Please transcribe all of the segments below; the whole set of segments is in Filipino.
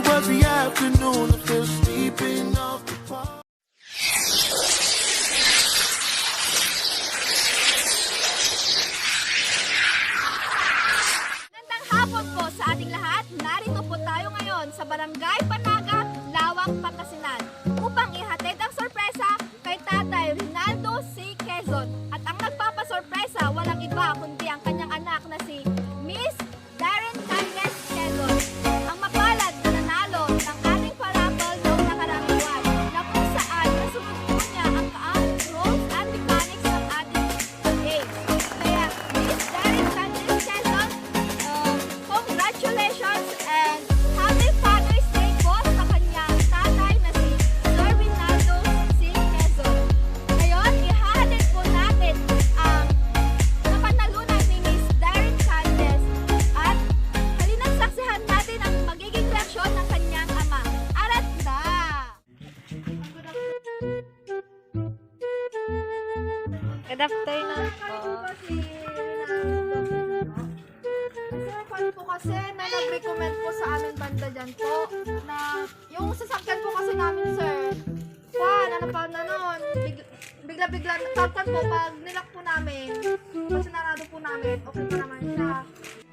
it was the afternoon, I'm still sleeping off the park. Magandang hapon po sa ating lahat. Narito po tayo ngayon sa Barangay Panaga, Lawang, Pangasinan upang ihatid ang sorpresa kay Tatay Rinaldo C. Quezon. At ang nagpapasorpresa walang iba kundi ang kanyang anak na si Miss Darren Canles Quezon. Ang mapalad na nanalo ng ating parapol noong nakaraang buwan na kung saan nasunod po niya ang rules and mechanics ng ating game. Kaya Miss Darren Canles Quezon, congratulations and happy Father's Day po sa kanyang tatay na si Sir Rinaldo C. Quezon. Ngayon, ihahatid po natin ang napanalunan ni Miss Darren Canles at halina't saksihan natin ang magiging reaksyon ng kanyang ama. Arat na! Good afternoon po. Sir, po kasi may nag-recommend po sa amin banda dyan po na yung sasakyan po kasi namin, sir. Ano pa na nun? Bigla-bigla, tawagkan po pag nilak po namin, pag sinarado po namin, okay pa naman siya.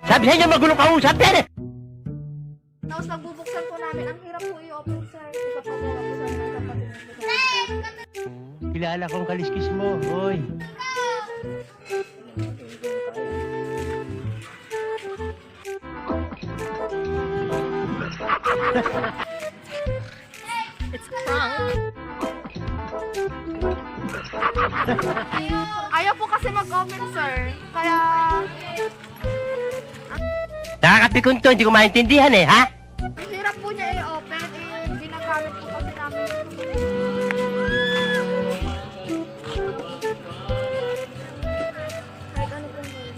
Sabi sa inyo magulong kausap yan eh! Tapos nagbubuksan po namin, ang hirap po i-open, sir. Ipapagawa po sa mga kapatid po. Kilala kong kaliskis mo, hoy. It's prank. Ayaw po kasi mag-comment, sir. Kaya... Nakakapikon to, hindi ko maintindihan eh, ha? Ang hirap po niya i-open. Ginagamit po kasi namin. Kahit ano po yun.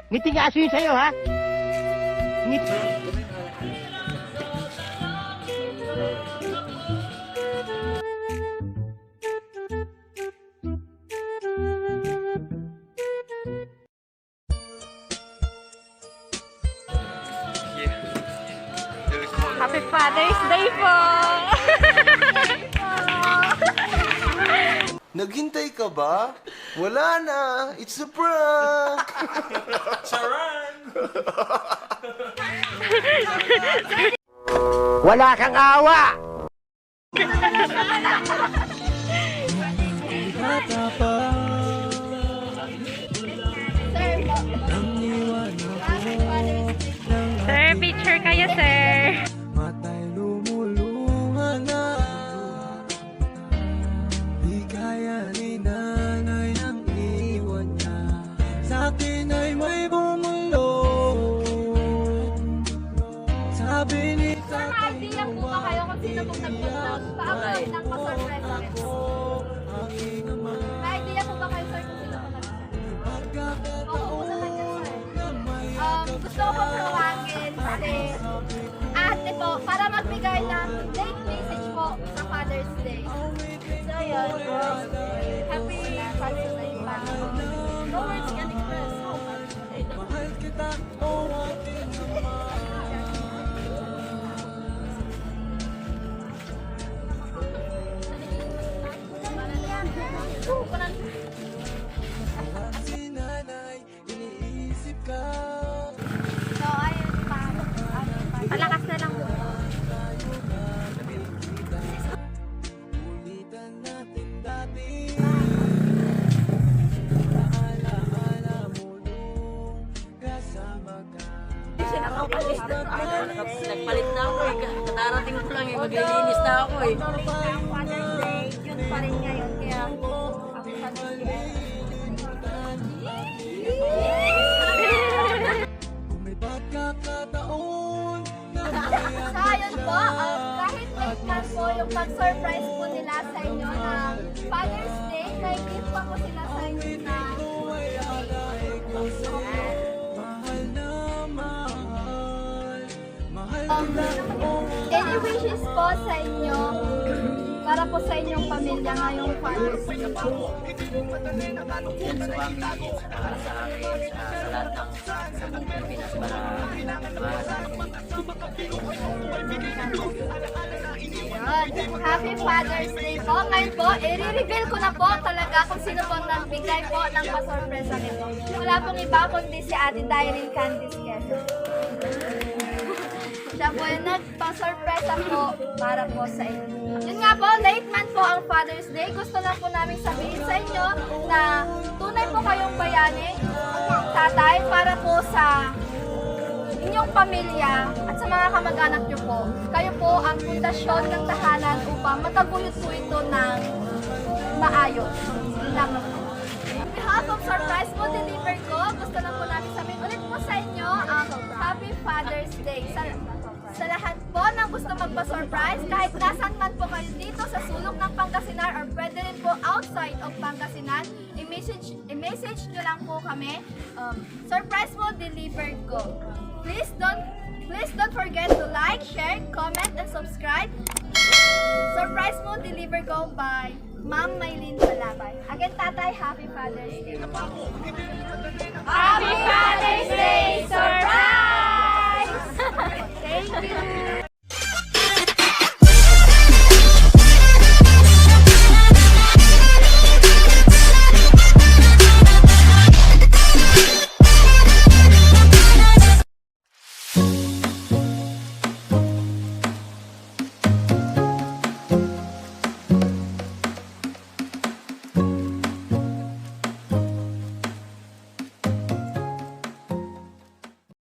Ngiti nga aso yun sa'yo, ha? Ngiti. Happy Father's Day po! Naghintay ka ba? Wala na. It's a prank. Wala kang awa! Sir, picture kayo, sir. Matay lumuluha na. Di kaya ni nanay ang iwan niya. Sa akin ay may bumulong. Sabi ni Idea po ba kayo kung sino pong nagpa-upload ng pa-surprise events? May idea po ba kayo, sir, kung sino pong nagpa-surprise? Oo po naman yan, sir. Gusto ko pong tawagin si ate po para magbigay ng date message po sa Father's Day. So, yun. Happy Father's Day pa. No words can express how much. mahal kita o aking si nanay, iniisip ka. So, ayun pa. Palakas na lang po. Ulitan natin dati. Nagpalit na ako eh. Katarating ko lang eh. Maglilinis na ako eh. Ang Father's Day, yun pa rin ngayon. Kaya, Happy Father's Day. Kung may pagkakataon na So, ayun po, kahit late na po yung pag-surprise po nila sa inyo ng Father's Day, may gift pa po sila sa inyo na mahal na mahal. Mahal any wishes po sa inyo para po sa inyong pamilya ngayong Father's Day. Para sa akin, sa lahat ng Pilipinas para Ayun. Happy Father's Day po. Ngayon po, i-reveal ko na po talaga kung sino po nagbigay po ng pasorpresa nito. Wala pong iba kundi si Ate Dyrene Candice Quezon. Siya po yung nagpa-sorpresa po para po sa inyo. Yun nga po, late man po ang Father's Day. Gusto lang po namin sabihin sa inyo na tunay po kayong bayani, tatay, para po sa inyong pamilya at sa mga kamag-anak nyo po. Kayo po ang pundasyon ng tahanan upang mataguyod po ito ng maayos. Lamang po. On behalf of Surprise mo Deliver ko, gusto lang po namin sabihin ulit po sa inyo ang Happy Father's Day. Sa lahat po ng gusto magpa-surprise, kahit nasan man po kayo dito sa sulok ng Pangasinan or pwede rin po outside of Pangasinan, i-message nyo lang po kami, Surprise mo Deliver ko. Please don't forget to like, share, comment, and subscribe. Surprise mo Deliver ko by Ma'am Maylene Palabay. Again, Tatay, Happy Father's Day. Happy Father's Day, Surprise!